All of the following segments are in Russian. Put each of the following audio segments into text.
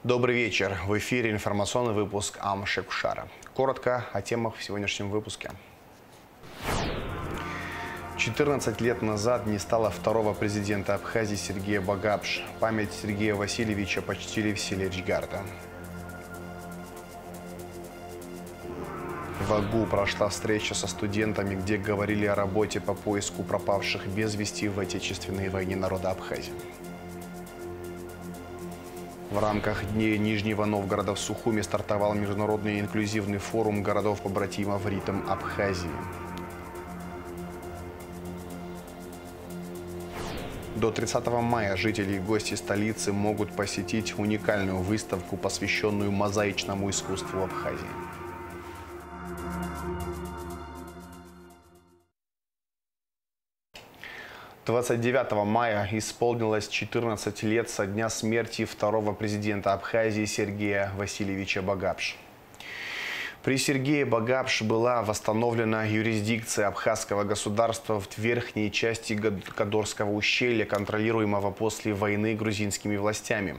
Добрый вечер. В эфире информационный выпуск Ам-Шекушара. Коротко о темах в сегодняшнем выпуске. 14 лет назад не стало второго президента Абхазии Сергея Багапш. Память Сергея Васильевича почтили в селе Джгарда. В Агу прошла встреча со студентами, где говорили о работе по поиску пропавших без вести в Отечественной войне народа Абхазии. В рамках Дней Нижнего Новгорода в Сухуми стартовал международный инклюзивный форум городов-побратимов «Ритм Абхазии». До 30 мая жители и гости столицы могут посетить уникальную выставку, посвященную мозаичному искусству Абхазии. Двадцать 29 мая исполнилось 14 лет со дня смерти второго президента Абхазии Сергея Васильевича Багапш. При Сергее Багапш была восстановлена юрисдикция абхазского государства в верхней части Кадорского ущелья, контролируемого после войны грузинскими властями.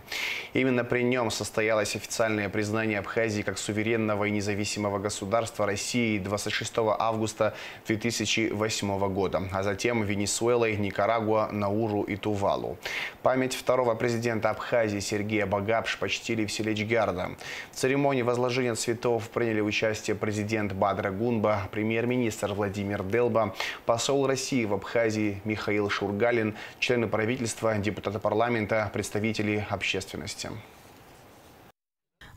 Именно при нем состоялось официальное признание Абхазии как суверенного и независимого государства России 26 августа 2008 года, а затем Венесуэлой, Никарагуа, Науру и Тувалу. Память второго президента Абхазии Сергея Багапш почтили в селе Джгарда. В церемонии возложения цветов приняли участие президент Бадра Гунба, премьер-министр Владимир Делба, посол России в Абхазии Михаил Шургалин, члены правительства, депутаты парламента, представители общественности.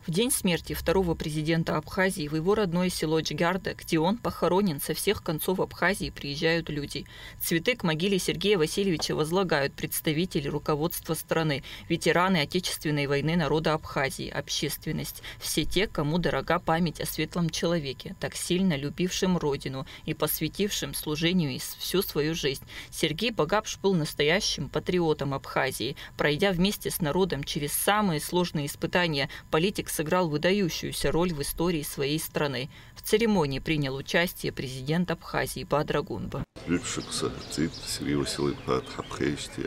В день смерти второго президента Абхазии в его родное село Джгарда, где он похоронен, со всех концов Абхазии приезжают люди. Цветы к могиле Сергея Васильевича возлагают представители руководства страны, ветераны Отечественной войны народа Абхазии, общественность, все те, кому дорога память о светлом человеке, так сильно любившем родину и посвятившем служению всю свою жизнь. Сергей Багапш был настоящим патриотом Абхазии. Пройдя вместе с народом через самые сложные испытания, политик сыграл выдающуюся роль в истории своей страны. В церемонии принял участие президент Абхазии Бадра Гунба. Сергей Васильевич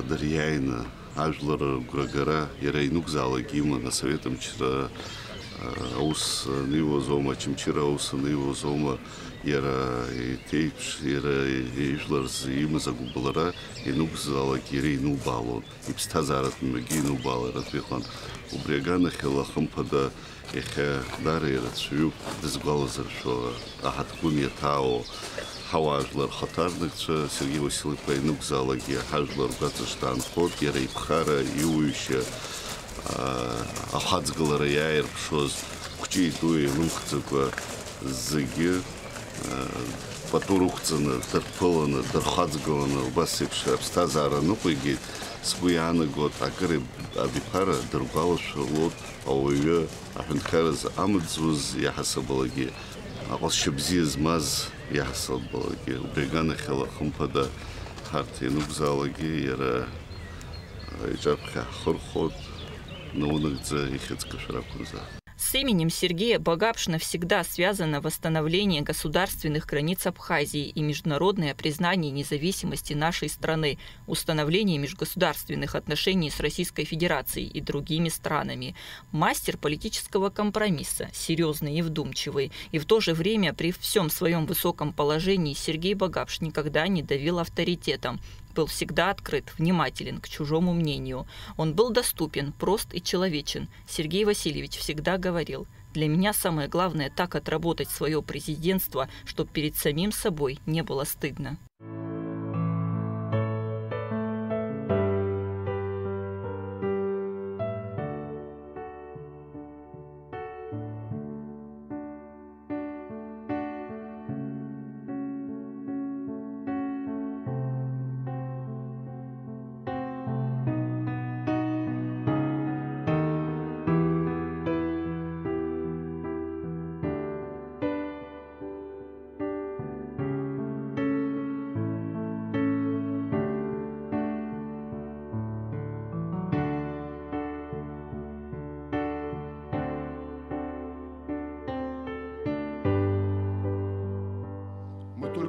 Дарьяина, Ажлара, Гурагара, Ярайнук зала Гима на советом вчера аус Нива Зома, Чимчира аус Нива Зома, Яра Тейпш, Яра Ижларз, Има Загубалара, Инук зала Гирейну Балон, Ипстазарат Магину Бала, Ратвихан, Убрягана Хелахампада, Эхе Дары, Ратшую, Дезгалазар, что Ахаткуми Тао. Хаважлар хатарныкча Сергей Васильевич Пайнук залаги хажлар гатыштан ход ярай пхара иующа ахадзгалара яйр пшоз кучей туи лухцыка зыги потурухцана тарпылана дархадзгалана басикша абстазара ну пыгит скуяна год акыры абипара даргала шалот ауя ахынкараз амдзуз яхасабалаги Алшабзиз маз яхсал балаги, убегана хела хумпада харти нукзалаги яра иджабха хорхот наунагза ихецка шаракуза. С именем Сергея Багапш навсегда связано восстановление государственных границ Абхазии и международное признание независимости нашей страны, установление межгосударственных отношений с Российской Федерацией и другими странами. Мастер политического компромисса, серьезный и вдумчивый, и в то же время при всем своем высоком положении Сергей Багапш никогда не давил авторитетом. Был всегда открыт, внимателен к чужому мнению. Он был доступен, прост и человечен. Сергей Васильевич всегда говорил: «Для меня самое главное так отработать свое президентство, чтобы перед самим собой не было стыдно».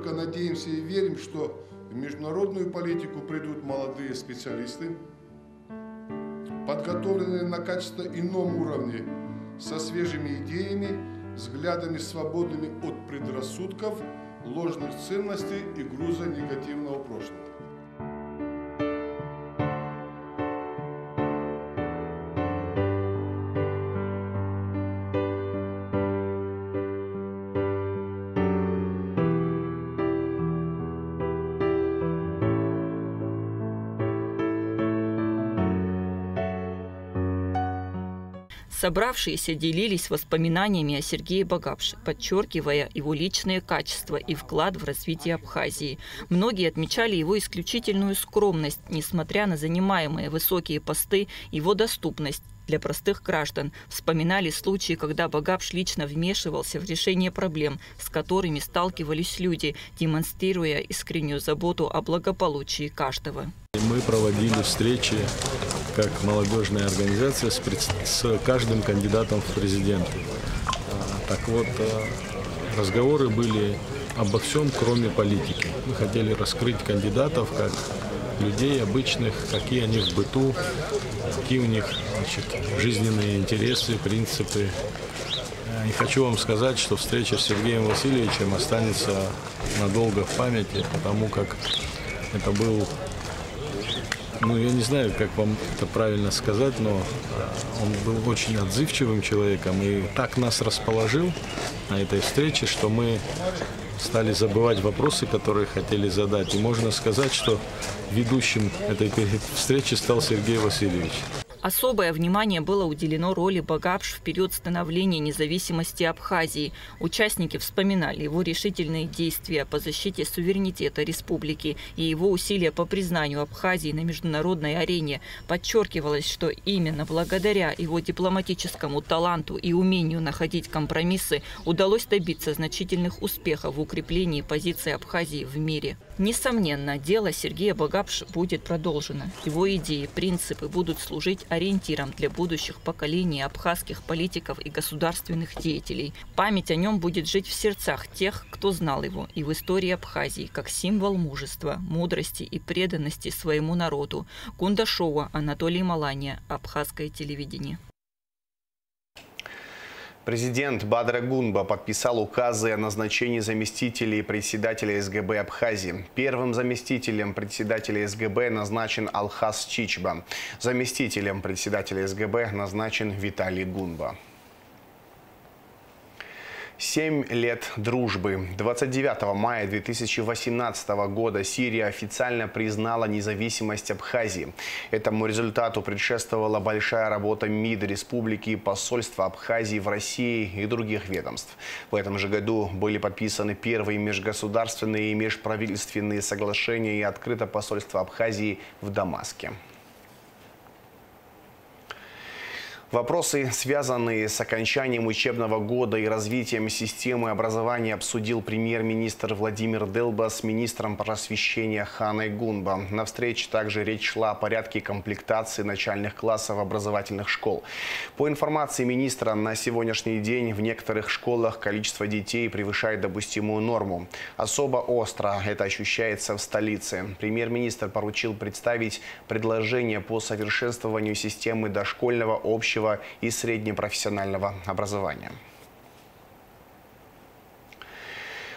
только надеемся и верим, что в международную политику придут молодые специалисты, подготовленные на качественно ином уровне, со свежими идеями, взглядами свободными от предрассудков, ложных ценностей и груза негативного прошлого. Собравшиеся делились воспоминаниями о Сергее Багапше, подчеркивая его личные качества и вклад в развитие Абхазии. Многие отмечали его исключительную скромность, несмотря на занимаемые высокие посты, его доступность для простых граждан. Вспоминали случаи, когда Багапш лично вмешивался в решение проблем, с которыми сталкивались люди, демонстрируя искреннюю заботу о благополучии каждого. Мы проводили встречи как молодежная организация с каждым кандидатом в президенты. Так вот, разговоры были обо всем, кроме политики. Мы хотели раскрыть кандидатов как людей обычных, какие они в быту, какие у них, значит, жизненные интересы, принципы. И хочу вам сказать, что встреча с Сергеем Васильевичем останется надолго в памяти, потому как это был, я не знаю, как вам это правильно сказать, но он был очень отзывчивым человеком и так нас расположил на этой встрече, что мы стали забывать вопросы, которые хотели задать. И можно сказать, что ведущим этой встречи стал Сергей Васильевич. Особое внимание было уделено роли Багапш в период становления независимости Абхазии. Участники вспоминали его решительные действия по защите суверенитета республики и его усилия по признанию Абхазии на международной арене. Подчеркивалось, что именно благодаря его дипломатическому таланту и умению находить компромиссы удалось добиться значительных успехов в укреплении позиции Абхазии в мире. Несомненно, дело Сергея Багапш будет продолжено. Его идеи, принципы будут служить ориентиром для будущих поколений абхазских политиков и государственных деятелей. Память о нем будет жить в сердцах тех, кто знал его, и в истории Абхазии как символ мужества, мудрости и преданности своему народу. Кундашова, Анатолий Малания, Абхазское телевидение. Президент Бадра Гунба подписал указы о назначении заместителей председателя СГБ Абхазии. Первым заместителем председателя СГБ назначен Алхас Чичба. Заместителем председателя СГБ назначен Виталий Гунба. 7 лет дружбы. 29 мая 2018 года Сирия официально признала независимость Абхазии. Этому результату предшествовала большая работа МИД республики и посольства Абхазии в России и других ведомств. В этом же году были подписаны первые межгосударственные и межправительственные соглашения и открыто посольство Абхазии в Дамаске. Вопросы, связанные с окончанием учебного года и развитием системы образования, обсудил премьер-министр Владимир Делба с министром просвещения Ханой Гунба. На встрече также речь шла о порядке комплектации начальных классов образовательных школ. По информации министра, на сегодняшний день в некоторых школах количество детей превышает допустимую норму. Особо остро это ощущается в столице. Премьер-министр поручил представить предложение по совершенствованию системы дошкольного, общего и среднепрофессионального образования.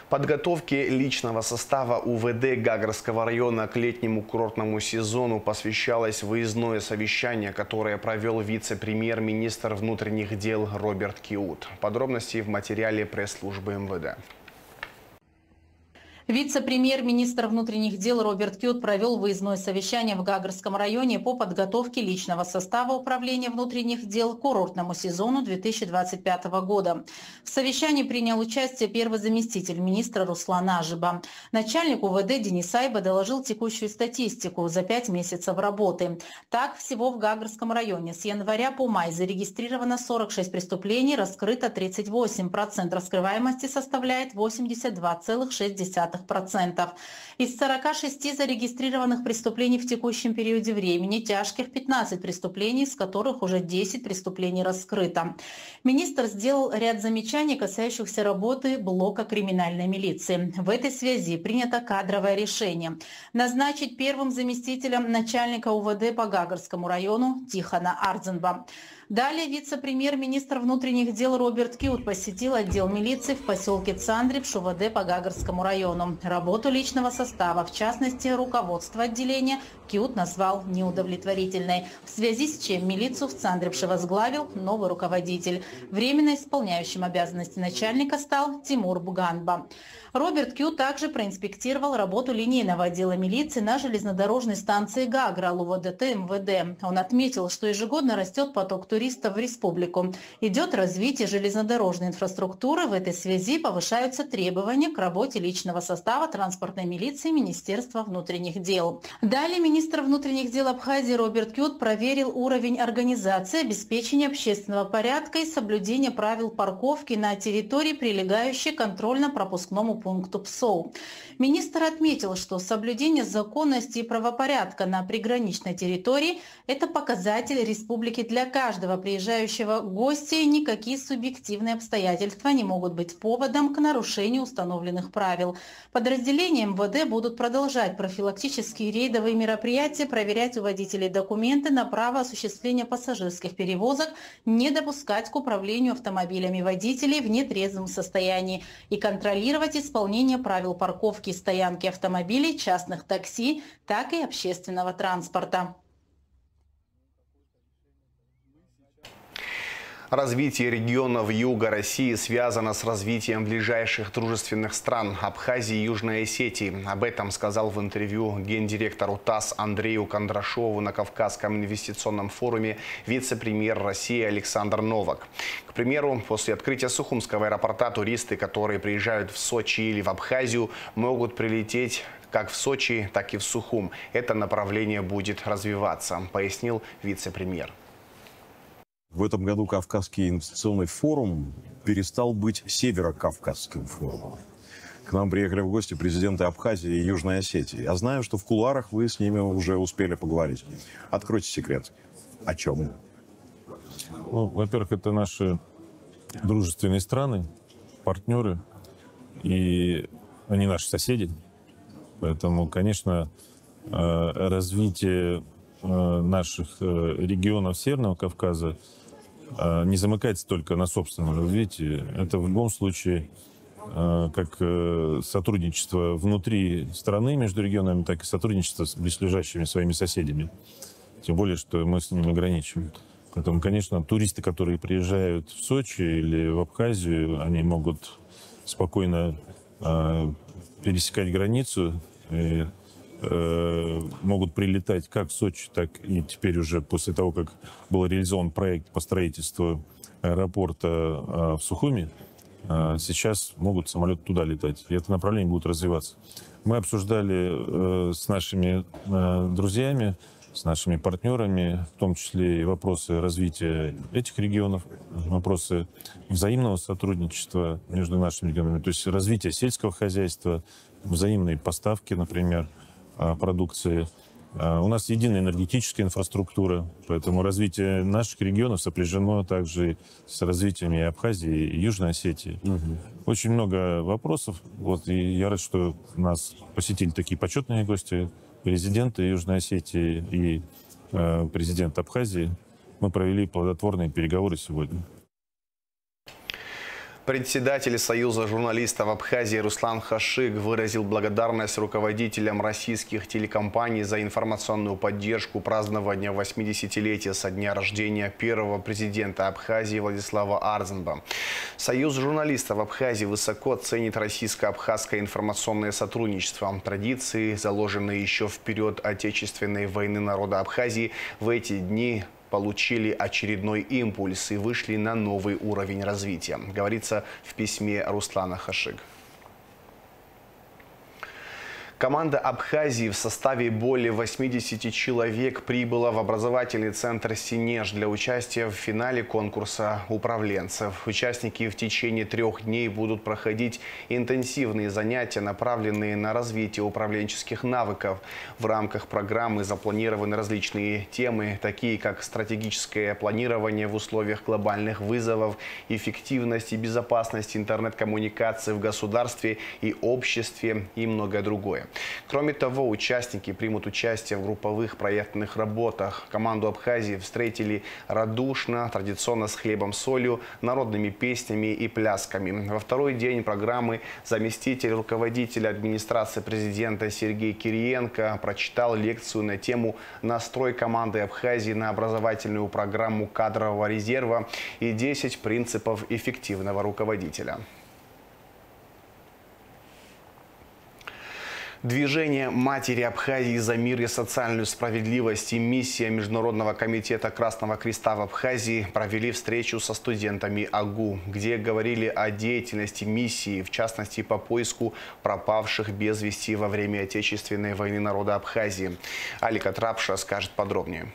Подготовке личного состава УВД Гагарского района к летнему курортному сезону посвящалось выездное совещание, которое провел вице-премьер-министр внутренних дел Роберт Киут. Подробности в материале пресс-службы МВД. Вице-премьер-министр внутренних дел Роберт Киут провел выездное совещание в Гагарском районе по подготовке личного состава управления внутренних дел к курортному сезону 2025 года. В совещании принял участие первый заместитель министра Руслан Ажиба. Начальник УВД Денис Айба доложил текущую статистику за 5 месяцев работы. Так, всего в Гагарском районе с января по май зарегистрировано 46 преступлений, раскрыто 38%. Раскрываемости составляет 82,6%. 0,2%. Из 46 зарегистрированных преступлений в текущем периоде времени тяжких 15 преступлений, из которых уже 10 преступлений раскрыто. Министр сделал ряд замечаний, касающихся работы блока криминальной милиции. В этой связи принято кадровое решение назначить первым заместителем начальника УВД по Гагарскому району Тихона Ардзенба. Далее вице-премьер-министр внутренних дел Роберт Кют посетил отдел милиции в поселке Цандрипш УВД по Гагарскому району. Работу личного состава, в частности руководство отделения, Кют назвал неудовлетворительной, в связи с чем милицию в Цандрипше возглавил новый руководитель. Временно исполняющим обязанности начальника стал Тимур Буганба. Роберт Кют также проинспектировал работу линейного отдела милиции на железнодорожной станции Гаграл УВДТ МВД. Он отметил, что ежегодно растет поток туристов в республику. Идет развитие железнодорожной инфраструктуры. В этой связи повышаются требования к работе личного состава транспортной милиции Министерства внутренних дел. Далее министр внутренних дел Абхазии Роберт Кют проверил уровень организации, обеспечения общественного порядка и соблюдения правил парковки на территории, прилегающей к контрольно-пропускному пункту ПСОУ. Министр отметил, что соблюдение законности и правопорядка на приграничной территории – это показатель республики для каждого приезжающего гостя, и никакие субъективные обстоятельства не могут быть поводом к нарушению установленных правил. Подразделения МВД будут продолжать профилактические рейдовые мероприятия, проверять у водителей документы на право осуществления пассажирских перевозок, не допускать к управлению автомобилями водителей в нетрезвом состоянии и контролировать исполнение правил парковки и стоянки автомобилей, частных такси, так и общественного транспорта. Развитие регионов юга России связано с развитием ближайших дружественных стран Абхазии и Южной Осетии. Об этом сказал в интервью гендиректору ТАСС Андрею Кондрашову на Кавказском инвестиционном форуме вице-премьер России Александр Новак. К примеру, после открытия Сухумского аэропорта туристы, которые приезжают в Сочи или в Абхазию, могут прилететь как в Сочи, так и в Сухум. Это направление будет развиваться, пояснил вице-премьер. В этом году Кавказский инвестиционный форум перестал быть Северо-Кавказским форумом. К нам приехали в гости президенты Абхазии и Южной Осетии. Я знаю, что в кулуарах вы с ними уже успели поговорить. Откройте секрет. О чем? Ну, во-первых, это наши дружественные страны, партнеры, и они наши соседи. Поэтому, конечно, развитие наших регионов Северного Кавказа не замыкается только на собственном развитии. Это в любом случае как сотрудничество внутри страны между регионами, так и сотрудничество с близлежащими своими соседями. Тем более, что мы с ними граничим. Поэтому, конечно, туристы, которые приезжают в Сочи или в Абхазию, они могут спокойно пересекать границу и могут прилетать как в Сочи, так и теперь уже после того, как был реализован проект по строительству аэропорта в Сухуми, сейчас могут самолеты туда летать. И это направление будет развиваться. Мы обсуждали с нашими друзьями, с нашими партнерами, в том числе и вопросы развития этих регионов, вопросы взаимного сотрудничества между нашими регионами, то есть развитие сельского хозяйства, взаимные поставки, например, продукции. У нас единая энергетическая инфраструктура, поэтому развитие наших регионов сопряжено также с развитием и Абхазии, и Южной Осетии. Очень много вопросов. Вот, и я рад, что нас посетили такие почетные гости, президенты Южной Осетии и президент Абхазии. Мы провели плодотворные переговоры сегодня. Председатель Союза журналистов Абхазии Руслан Хашиг выразил благодарность руководителям российских телекомпаний за информационную поддержку празднования 80-летия со дня рождения первого президента Абхазии Владислава Ардзенба. Союз журналистов Абхазии высоко ценит российско-абхазское информационное сотрудничество. Традиции, заложенные еще в период Отечественной войны народа Абхазии, в эти дни получили очередной импульс и вышли на новый уровень развития, говорится в письме Руслана Хашиг. Команда Абхазии в составе более 80 человек прибыла в образовательный центр «Синеж» для участия в финале конкурса управленцев. Участники в течение 3 дней будут проходить интенсивные занятия, направленные на развитие управленческих навыков. В рамках программы запланированы различные темы, такие как стратегическое планирование в условиях глобальных вызовов, эффективность и безопасность интернет-коммуникации в государстве и обществе и многое другое. Кроме того, участники примут участие в групповых проектных работах. Команду Абхазии встретили радушно, традиционно с хлебом-солью, народными песнями и плясками. Во второй день программы заместитель руководителя администрации президента Сергей Кириенко прочитал лекцию на тему «Настрой команды Абхазии на образовательную программу кадрового резерва и 10 принципов эффективного руководителя». Движение «Матери Абхазии за мир и социальную справедливость» и миссия Международного комитета Красного Креста в Абхазии провели встречу со студентами АГУ, где говорили о деятельности миссии, в частности по поиску пропавших без вести во время Отечественной войны народа Абхазии. Алика Трапша скажет подробнее.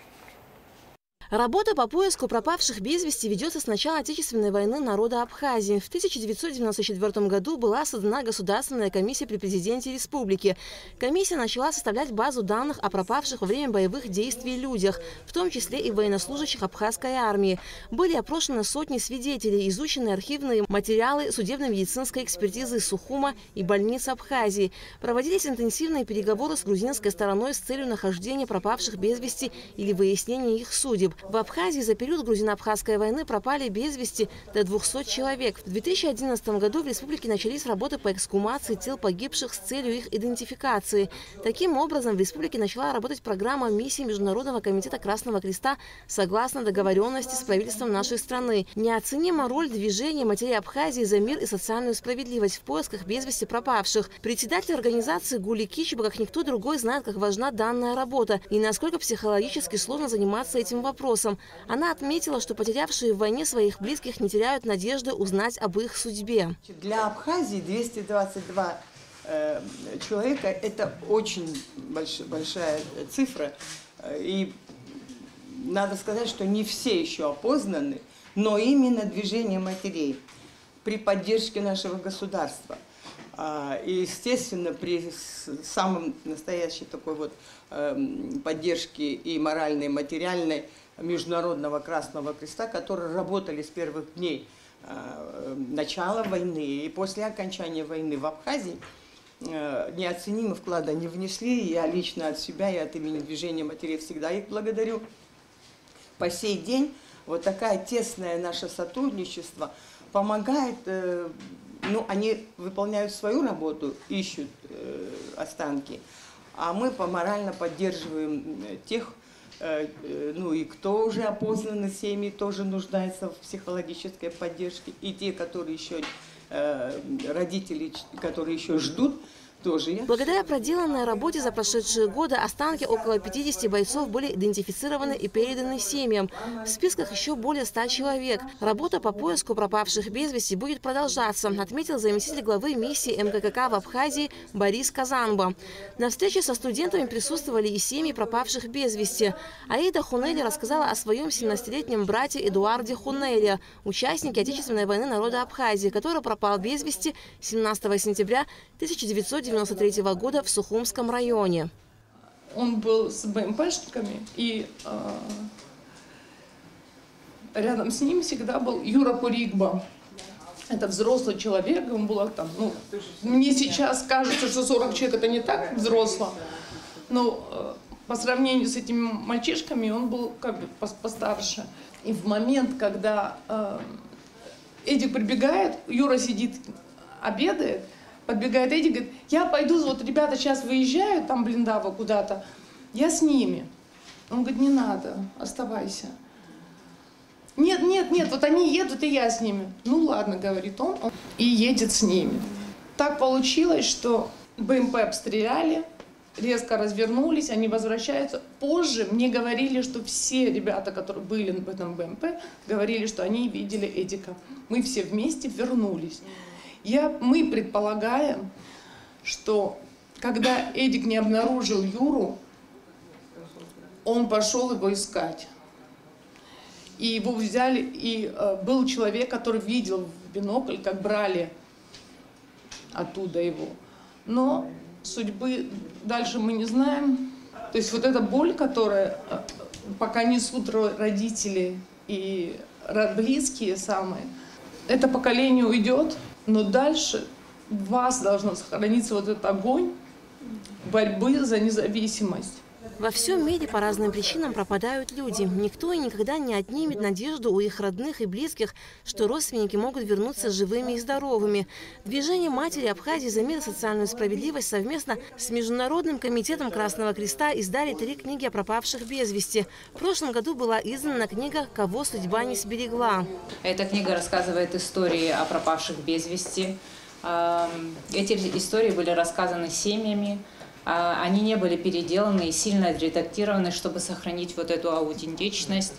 Работа по поиску пропавших без вести ведется с начала Отечественной войны народа Абхазии. В 1994 году была создана Государственная комиссия при президенте республики. Комиссия начала составлять базу данных о пропавших во время боевых действий людях, в том числе и военнослужащих абхазской армии. Были опрошены сотни свидетелей, изучены архивные материалы судебно-медицинской экспертизы Сухума и больниц Абхазии. Проводились интенсивные переговоры с грузинской стороной с целью нахождения пропавших без вести или выяснения их судеб. В Абхазии за период грузино-абхазской войны пропали без вести до 200 человек. В 2011 году в республике начались работы по эксгумации тел погибших с целью их идентификации. Таким образом, в республике начала работать программа миссии Международного комитета Красного Креста согласно договоренности с правительством нашей страны. Неоценима роль движения «Матери Абхазии за мир и социальную справедливость» в поисках без вести пропавших. Председатель организации Гули Кичеба, как никто другой, знает, как важна данная работа и насколько психологически сложно заниматься этим вопросом. Она отметила, что потерявшие в войне своих близких не теряют надежды узнать об их судьбе. Для Абхазии 222 человека – это очень большая цифра. И надо сказать, что не все еще опознаны, но именно движение матерей при поддержке нашего государства. И, естественно, при самой настоящей такой вот поддержке и моральной, и материальной Международного Красного Креста, которые работали с первых дней начала войны и после окончания войны в Абхазии, неоценимый вклад они внесли. Я лично от себя и от имени движения матерей всегда их благодарю. По сей день вот такое тесное наше сотрудничество помогает. Ну, они выполняют свою работу, ищут останки, а мы морально поддерживаем тех, ну и кто уже опознаны семьи, тоже нуждается в психологической поддержке, и те, которые еще, родители, которые еще ждут, тоже. Благодаря проделанной работе за прошедшие годы останки около 50 бойцов были идентифицированы и переданы семьям. В списках еще более 100 человек. Работа по поиску пропавших без вести будет продолжаться, отметил заместитель главы миссии МККК в Абхазии Борис Казанба. На встрече со студентами присутствовали и семьи пропавших без вести. Аида Хунели рассказала о своем 17-летнем брате Эдуарде Хунели, участнике Отечественной войны народа Абхазии, который пропал без вести 17 сентября 1993 года в Сухумском районе. Он был с БМПшниками, и рядом с ним всегда был Юра Куригба. Это взрослый человек, он был там, ну, мне сейчас кажется, что 40 человек это не так взросло, но по сравнению с этими мальчишками он был как бы постарше. И в момент, когда Эдик прибегает, Юра сидит, обедает, подбегает Эдик, говорит: я пойду, вот ребята сейчас выезжают, там Блиндава куда-то, я с ними. Он говорит: не надо, оставайся. Нет, нет, нет, вот они едут, и я с ними. Ну ладно, говорит он, и едет с ними. Так получилось, что БМП обстреляли, резко развернулись, они возвращаются. Позже мне говорили, что все ребята, которые были в этом БМП, говорили, что они видели Эдика. Мы все вместе вернулись. Мы предполагаем, что Когда Эдик не обнаружил Юру, он пошел его искать. И его взяли, и был человек, который видел в бинокль, как брали оттуда его. Но судьбы дальше мы не знаем. То есть вот эта боль, которая пока несут родители и близкие самые, это поколение уйдет, но дальше в вас должен сохраниться вот этот огонь борьбы за независимость. Во всем мире по разным причинам пропадают люди. Никто и никогда не отнимет надежду у их родных и близких, что родственники могут вернуться живыми и здоровыми. Движение «Матери Абхазии за мир и социальную справедливость» совместно с Международным комитетом Красного Креста издали 3 книги о пропавших без вести. В прошлом году была издана книга «Кого судьба не сберегла». Эта книга рассказывает истории о пропавших без вести. Эти истории были рассказаны семьями. Они не были переделаны и сильно отредактированы, чтобы сохранить вот эту аутентичность.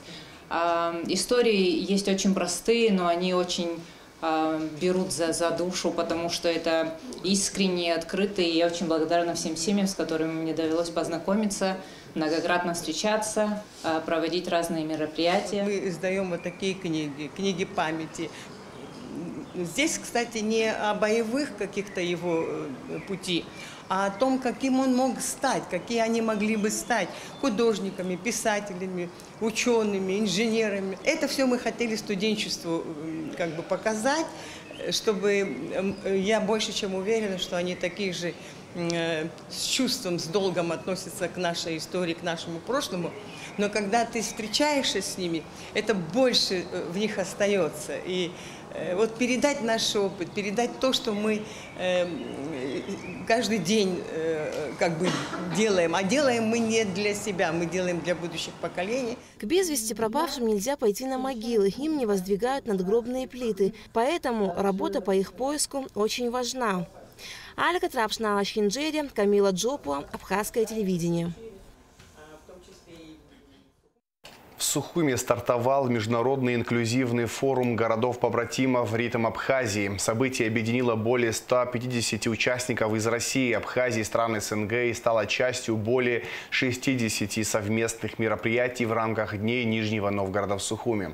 Истории есть очень простые, но они очень берут за душу, потому что это искренние, открытые. И я очень благодарна всем семьям, с которыми мне довелось познакомиться, многократно встречаться, проводить разные мероприятия. Мы издаем вот такие книги, книги памяти. Здесь, кстати, не о боевых каких-то его пути, а о том, каким он мог стать, какие они могли бы стать художниками, писателями, учеными, инженерами. Это все мы хотели студенчеству как бы показать, чтобы я больше чем уверена, что они такие же с чувством, с долгом относятся к нашей истории, к нашему прошлому. Но когда ты встречаешься с ними, это больше в них остается. И вот передать наш опыт, передать то, что мы каждый день как бы делаем. А делаем мы не для себя, мы делаем для будущих поколений. К без вести пропавшим нельзя пойти на могилы, им не воздвигают надгробные плиты. Поэтому работа по их поиску очень важна. Алька Трапшнала Шинджери, Камила Джопуа, Абхазское телевидение. В Сухуми стартовал международный инклюзивный форум городов-побратимов «Ритм Абхазии». Событие объединило более 150 участников из России, Абхазии, стран СНГ и стало частью более 60 совместных мероприятий в рамках Дней Нижнего Новгорода в Сухуми.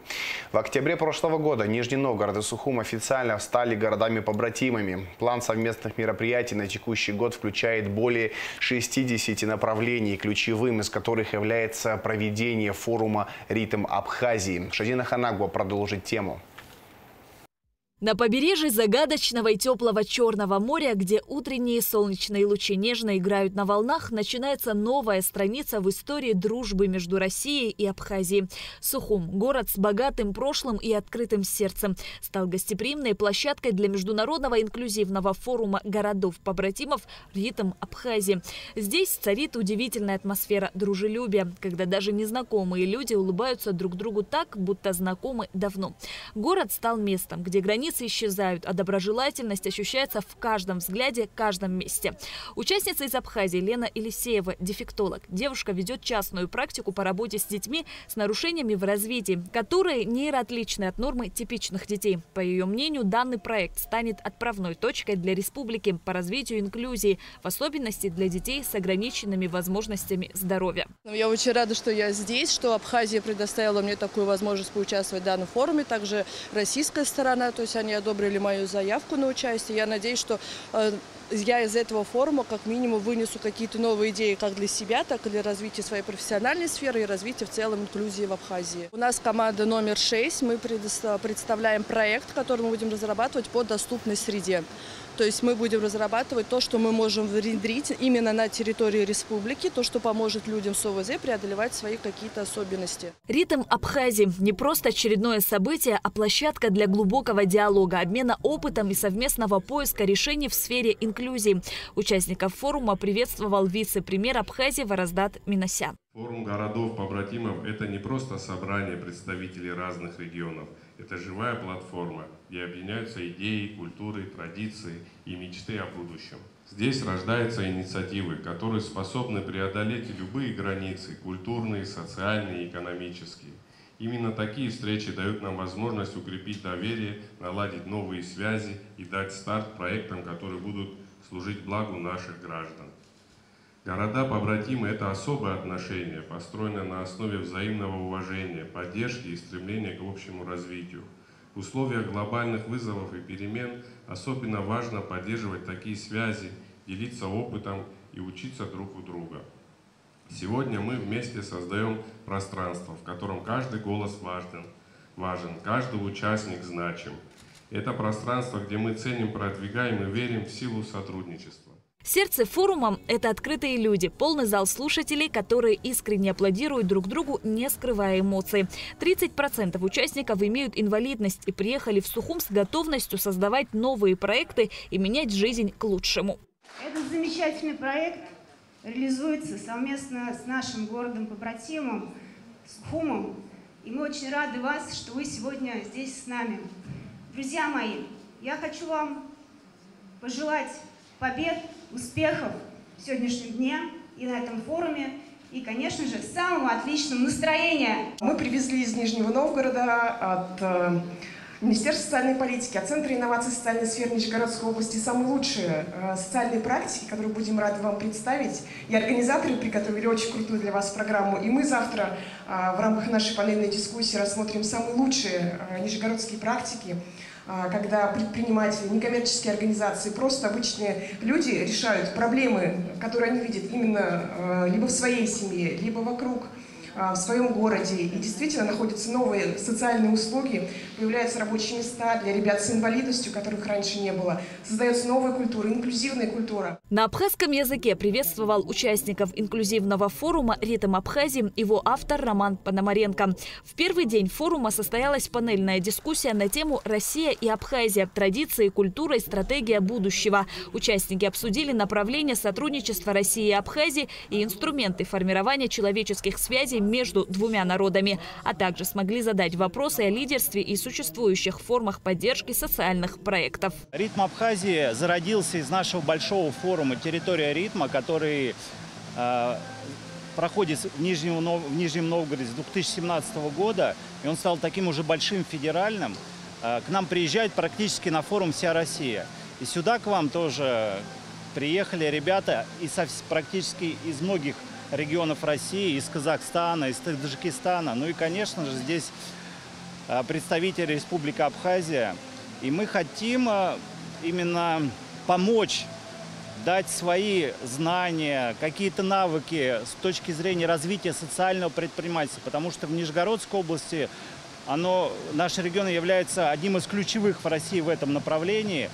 В октябре прошлого года Нижний Новгород и Сухум официально стали городами-побратимами. План совместных мероприятий на текущий год включает более 60 направлений, ключевым из которых является проведение форума «Ритм Абхазии». Шадина Ханагва продолжит тему. На побережье загадочного и теплого Черного моря, где утренние солнечные лучи нежно играют на волнах, начинается новая страница в истории дружбы между Россией и Абхазией. Сухум, город с богатым прошлым и открытым сердцем, стал гостеприимной площадкой для международного инклюзивного форума городов-побратимов «Ритм Абхазии». Здесь царит удивительная атмосфера дружелюбия, когда даже незнакомые люди улыбаются друг другу так, будто знакомы давно. Город стал местом, где границы исчезают, а доброжелательность ощущается в каждом взгляде, каждом месте. Участница из Абхазии Лена Елисеева – дефектолог. Девушка ведет частную практику по работе с детьми с нарушениями в развитии, которые нейроотличны от нормы типичных детей. По ее мнению, данный проект станет отправной точкой для республики по развитию инклюзии, в особенности для детей с ограниченными возможностями здоровья. Я очень рада, что я здесь, что Абхазия предоставила мне такую возможность поучаствовать в данном форуме. Также российская сторона, то есть они одобрили мою заявку на участие. Я надеюсь, что я из этого форума как минимум вынесу какие-то новые идеи как для себя, так и для развития своей профессиональной сферы и развития в целом инклюзии в Абхазии. У нас команда номер 6. Мы представляем проект, который мы будем разрабатывать по доступной среде. То есть мы будем разрабатывать то, что мы можем внедрить именно на территории республики, то, что поможет людям с ОВЗ преодолевать свои какие-то особенности. Ритм Абхазии – не просто очередное событие, а площадка для глубокого диалога, обмена опытом и совместного поиска решений в сфере инклюзии. Участников форума приветствовал вице-премьер Абхазии Вараздат Минасян. Форум городов-побратимов – это не просто собрание представителей разных регионов. Это живая платформа, где объединяются идеи, культуры, традиции и мечты о будущем. Здесь рождаются инициативы, которые способны преодолеть любые границы – культурные, социальные и экономические. Именно такие встречи дают нам возможность укрепить доверие, наладить новые связи и дать старт проектам, которые будут служить благу наших граждан. Города-побратимы – это особое отношение, построенное на основе взаимного уважения, поддержки и стремления к общему развитию. В условиях глобальных вызовов и перемен особенно важно поддерживать такие связи, делиться опытом и учиться друг у друга. Сегодня мы вместе создаем пространство, в котором каждый голос важен, каждый участник значим. Это пространство, где мы ценим, продвигаем и верим в силу сотрудничества. Сердце форума – это открытые люди, полный зал слушателей, которые искренне аплодируют друг другу, не скрывая эмоций. 30% участников имеют инвалидность и приехали в Сухум с готовностью создавать новые проекты и менять жизнь к лучшему. Этот замечательный проект реализуется совместно с нашим городом-побратимом Сухумом. И мы очень рады вас, что вы сегодня здесь с нами. Друзья мои, я хочу вам пожелать побед, успехов в сегодняшнем дне и на этом форуме, и, конечно же, самого отличного настроения. Мы привезли из Нижнего Новгорода от Министерства социальной политики, от Центра инноваций социальной сферы Нижегородской области самые лучшие социальные практики, которые будем рады вам представить. И организаторы приготовили очень крутую для вас программу. И мы завтра в рамках нашей панельной дискуссии рассмотрим самые лучшие нижегородские практики, когда предприниматели, некоммерческие организации, просто обычные люди решают проблемы, которые они видят именно либо в своей семье, либо вокруг, в своем городе. И действительно находятся новые социальные услуги, появляются рабочие места для ребят с инвалидностью, которых раньше не было. Создается новая культура, инклюзивная культура. На абхазском языке приветствовал участников инклюзивного форума «Ритм Абхазии» его автор Роман Пономаренко. В первый день форума состоялась панельная дискуссия на тему «Россия и Абхазия. Традиции, культура и стратегия будущего». Участники обсудили направления сотрудничества России и Абхазии и инструменты формирования человеческих связей между двумя народами, а также смогли задать вопросы о лидерстве и существующих формах поддержки социальных проектов. «Ритм Абхазии» зародился из нашего большого форума «Территория ритма», который проходит в Нижнем Новгороде с 2017 года, и он стал таким уже большим федеральным. К нам приезжает практически на форум вся Россия. И сюда к вам тоже приехали ребята практически из многих регионов России, из Казахстана, из Таджикистана. Ну и, конечно же, здесь представители Республики Абхазия. И мы хотим именно помочь, дать свои знания, какие-то навыки с точки зрения развития социального предпринимательства. Потому что в Нижегородской области наш регион является одним из ключевых в России в этом направлении.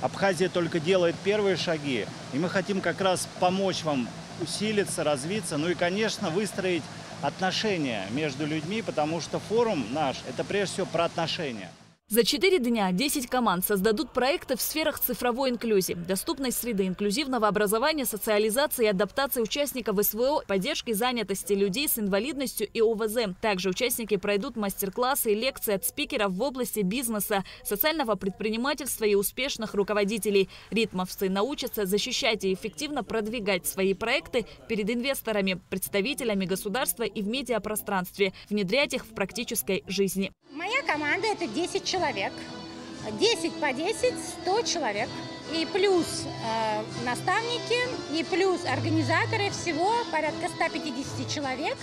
Абхазия только делает первые шаги. И мы хотим как раз помочь вам усилиться, развиться, ну и, конечно, выстроить отношения между людьми, потому что форум наш – это прежде всего про отношения. За 4 дня 10 команд создадут проекты в сферах цифровой инклюзии, доступной среды, инклюзивного образования, социализации и адаптации участников СВО, поддержки занятости людей с инвалидностью и ОВЗ. Также участники пройдут мастер-классы и лекции от спикеров в области бизнеса, социального предпринимательства и успешных руководителей. Ритмовцы научатся защищать и эффективно продвигать свои проекты перед инвесторами, представителями государства и в медиапространстве, внедрять их в практической жизни. Моя команда – это 10 человек. 10 по 10 – 100 человек. И плюс наставники, и плюс организаторы, всего порядка 150 человек.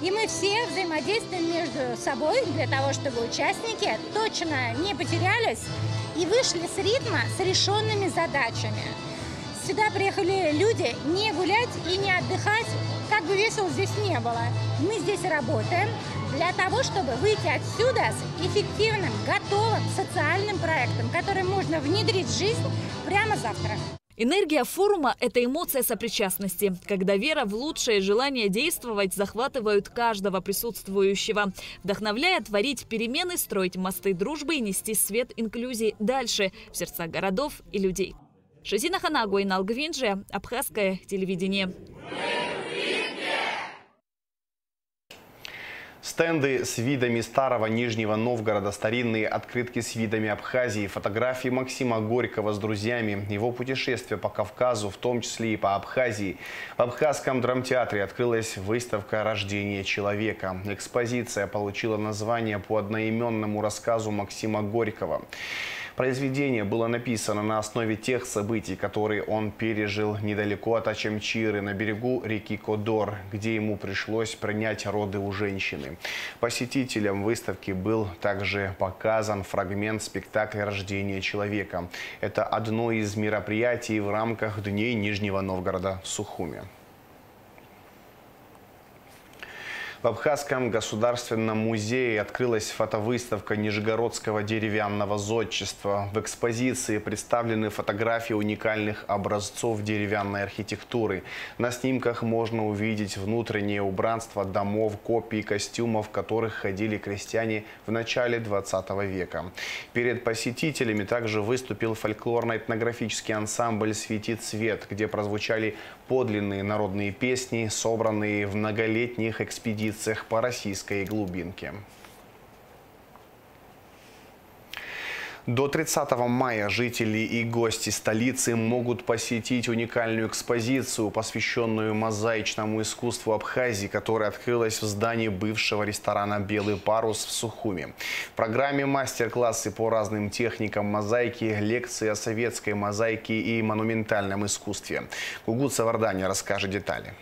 И мы все взаимодействуем между собой для того, чтобы участники точно не потерялись и вышли с ритма с решенными задачами. Сюда приехали люди не гулять и не отдыхать, как бы весело здесь не было. Мы здесь работаем для того, чтобы выйти отсюда с эффективным, готовым социальным проектом, который можно внедрить в жизнь прямо завтра. Энергия форума – это эмоция сопричастности, когда вера в лучшее и желание действовать захватывают каждого присутствующего, вдохновляя творить перемены, строить мосты дружбы и нести свет инклюзии дальше в сердца городов и людей. Шазина Ханагу, Инал Гвинджи, Абхазское телевидение. Стенды с видами старого Нижнего Новгорода, старинные открытки с видами Абхазии, фотографии Максима Горького с друзьями, его путешествия по Кавказу, в том числе и по Абхазии. В Абхазском драмтеатре открылась выставка «Рождение человека». Экспозиция получила название по одноименному рассказу Максима Горького. Произведение было написано на основе тех событий, которые он пережил недалеко от Ачамчиры, на берегу реки Кодор, где ему пришлось принять роды у женщины. Посетителям выставки был также показан фрагмент спектакля «Рождение человека». Это одно из мероприятий в рамках Дней Нижнего Новгорода в Сухуми. В Абхазском государственном музее открылась фотовыставка нижегородского деревянного зодчества. В экспозиции представлены фотографии уникальных образцов деревянной архитектуры. На снимках можно увидеть внутреннее убранство домов, копии костюмов, в которых ходили крестьяне в начале 20 века. Перед посетителями также выступил фольклорно-этнографический ансамбль «Светит свет», где прозвучали подлинные народные песни, собранные в многолетних экспедициях по российской глубинке. До 30 мая жители и гости столицы могут посетить уникальную экспозицию, посвященную мозаичному искусству Абхазии, которая открылась в здании бывшего ресторана «Белый парус» в Сухуми. В программе мастер-классы по разным техникам мозаики, лекции о советской мозаике и монументальном искусстве. Гугут Савардани расскажет детали.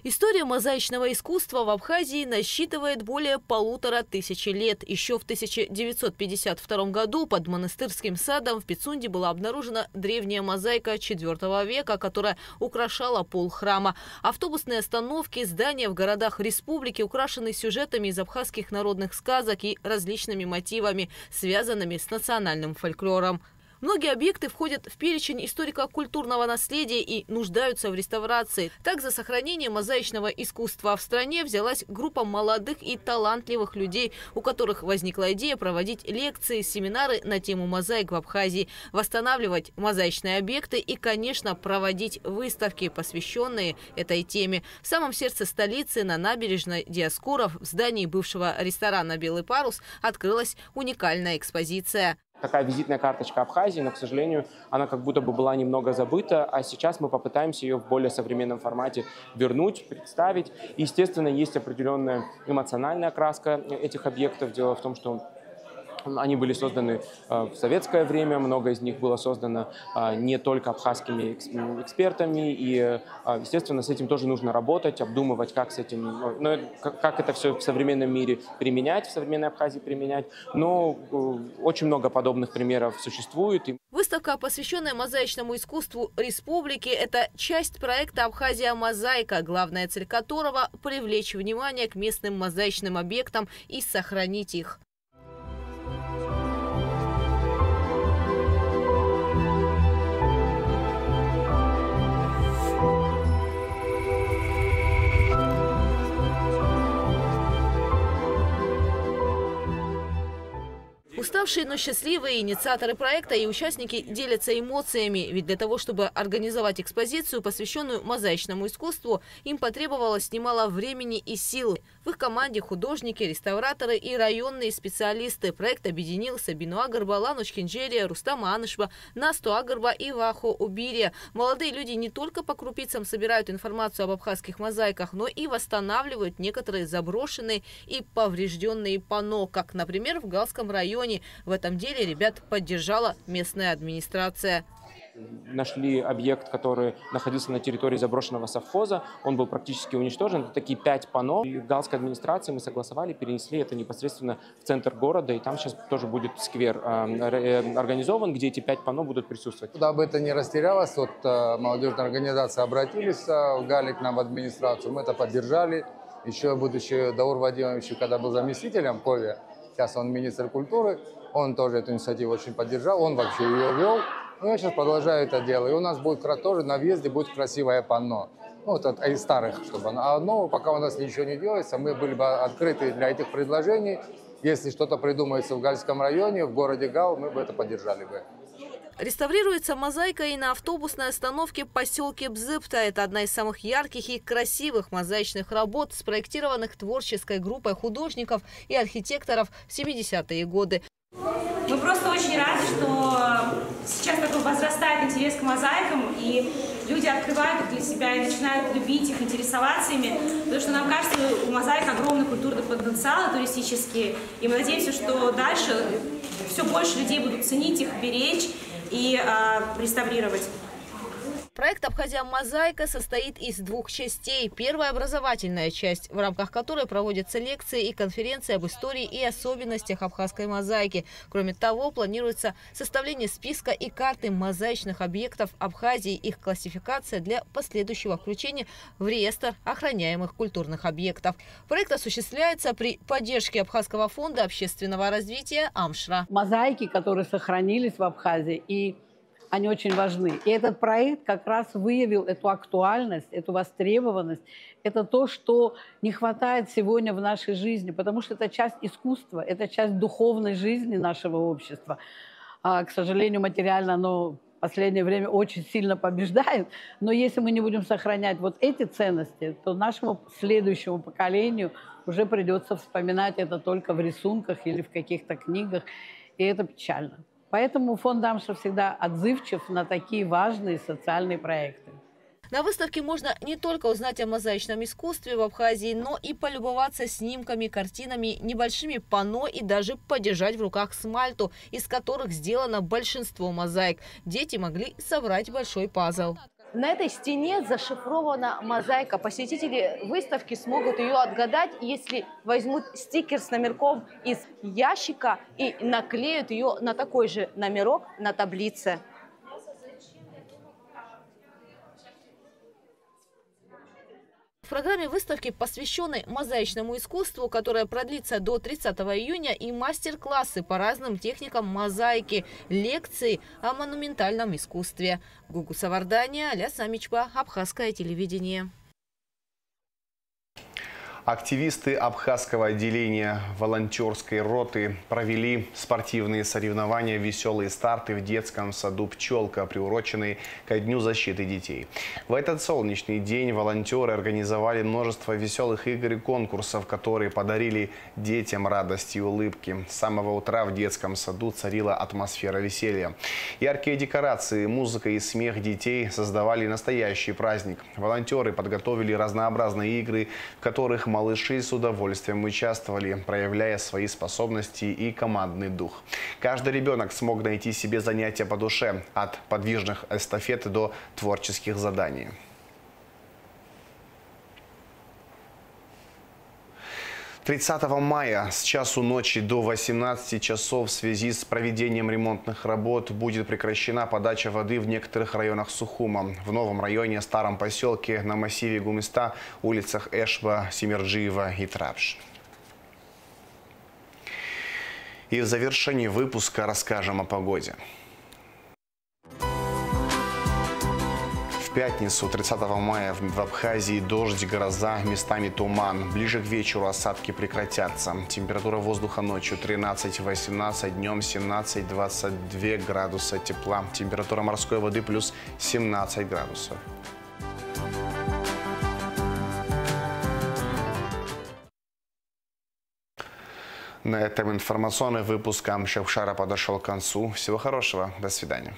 История мозаичного искусства в Абхазии насчитывает более 1500 лет. Еще в 1952 году под монастырским садом в Пицунде была обнаружена древняя мозаика IV века, которая украшала пол храма. Автобусные остановки, здания в городах республики украшены сюжетами из абхазских народных сказок и различными мотивами, связанными с национальным фольклором. Многие объекты входят в перечень историко-культурного наследия и нуждаются в реставрации. Так, за сохранение мозаичного искусства в стране взялась группа молодых и талантливых людей, у которых возникла идея проводить лекции, семинары на тему мозаик в Абхазии, восстанавливать мозаичные объекты и, конечно, проводить выставки, посвященные этой теме. В самом сердце столицы, на набережной Диаскуров, в здании бывшего ресторана «Белый парус», открылась уникальная экспозиция. Такая визитная карточка Абхазии, но, к сожалению, она как будто бы была немного забыта, а сейчас мы попытаемся ее в более современном формате вернуть, представить. И, естественно, есть определенная эмоциональная окраска этих объектов. Дело в том, что они были созданы в советское время, много из них было создано не только абхазскими экспертами, и, естественно, с этим тоже нужно работать, обдумывать, как с этим, как это все в современном мире применять, в современной Абхазии применять. Но очень много подобных примеров существует. Выставка, посвященная мозаичному искусству республики, это часть проекта «Абхазия мозаика», главная цель которого – привлечь внимание к местным мозаичным объектам и сохранить их. Уставшие, но счастливые инициаторы проекта и участники делятся эмоциями. Ведь для того, чтобы организовать экспозицию, посвященную мозаичному искусству, им потребовалось немало времени и сил. В их команде художники, реставраторы и районные специалисты. Проект объединил Сабину Агарба, Лану Чхинджерия, Рустама Анышева, Насту Агарба и Вахо Убирия. Молодые люди не только по крупицам собирают информацию об абхазских мозаиках, но и восстанавливают некоторые заброшенные и поврежденные панно, как, например, в Галском районе. В этом деле ребят поддержала местная администрация. Нашли объект, который находился на территории заброшенного совхоза. Он был практически уничтожен. Это такие 5 панно. И в Галской администрации мы согласовали, перенесли это непосредственно в центр города. И там сейчас тоже будет сквер организован, где эти 5 панно будут присутствовать. Дабы это не растерялось, вот молодежные организации обратились в Гале к нам в администрацию. Мы это поддержали. Еще будучи Даур Вадимович, когда был заместителем Кове, сейчас он министр культуры, он тоже эту инициативу очень поддержал, он вообще ее вел. Ну, я сейчас продолжаю это дело. И у нас будет тоже на въезде будет красивое панно. Ну, вот из старых, чтобы оно. А новое, пока у нас ничего не делается, мы были бы открыты для этих предложений. Если что-то придумается в Гальском районе, в городе Гал, мы бы это поддержали бы. Реставрируется мозаика и на автобусной остановке в поселке Бзыпта. Это одна из самых ярких и красивых мозаичных работ, спроектированных творческой группой художников и архитекторов в 70-е годы. Мы просто очень рады, что сейчас такой возрастает интерес к мозаикам, и люди открывают их для себя и начинают любить их, интересоваться ими, потому что нам кажется, у мозаик огромный культурный потенциал туристический, и мы надеемся, что дальше все больше людей будут ценить их, беречь и реставрировать. Проект «Абхазия Мозаика» состоит из двух частей. Первая – образовательная часть, в рамках которой проводятся лекции и конференции об истории и особенностях абхазской мозаики. Кроме того, планируется составление списка и карты мозаичных объектов Абхазии, их классификация для последующего включения в реестр охраняемых культурных объектов. Проект осуществляется при поддержке Абхазского фонда общественного развития «Амшра». Мозаики, которые сохранились в Абхазии, и они очень важны. И этот проект как раз выявил эту актуальность, эту востребованность. Это то, что не хватает сегодня в нашей жизни, потому что это часть искусства, это часть духовной жизни нашего общества. К сожалению, материально оно в последнее время очень сильно побеждает. Но если мы не будем сохранять вот эти ценности, то нашему следующему поколению уже придется вспоминать это только в рисунках или в каких-то книгах. И это печально. Поэтому фонд «Амшра» всегда отзывчив на такие важные социальные проекты. На выставке можно не только узнать о мозаичном искусстве в Абхазии, но и полюбоваться снимками, картинами, небольшими панно и даже подержать в руках смальту, из которых сделано большинство мозаик. Дети могли собрать большой пазл. На этой стене зашифрована мозаика. Посетители выставки смогут ее отгадать, если возьмут стикер с номерком из ящика и наклеют ее на такой же номерок на таблице. В программе выставки, посвященной мозаичному искусству, которая продлится до 30 июня, и мастер-классы по разным техникам мозаики, лекции о монументальном искусстве. Гугу Савардания, Аля Самичба, Абхазское телевидение. Активисты Абхазского отделения волонтерской роты провели спортивные соревнования «Веселые старты» в детском саду «Пчелка», приуроченные ко Дню защиты детей. В этот солнечный день волонтеры организовали множество веселых игр и конкурсов, которые подарили детям радость и улыбки. С самого утра в детском саду царила атмосфера веселья. Яркие декорации, музыка и смех детей создавали настоящий праздник. Волонтеры подготовили разнообразные игры, в которых малыши с удовольствием участвовали, проявляя свои способности и командный дух. Каждый ребенок смог найти себе занятия по душе, от подвижных эстафет до творческих заданий. – 30 мая с часу ночи до 18 часов в связи с проведением ремонтных работ будет прекращена подача воды в некоторых районах Сухума. В новом районе, Старом поселке, на массиве Гумиста, улицах Эшба, Семерджиева и Трапш. И в завершении выпуска расскажем о погоде. В пятницу, 30 мая, в Абхазии дождь, гроза, местами туман. Ближе к вечеру осадки прекратятся. Температура воздуха ночью 13-18, днем 17-22 градуса тепла. Температура морской воды плюс 17 градусов. На этом информационный выпуск Амшевшара подошел к концу. Всего хорошего. До свидания.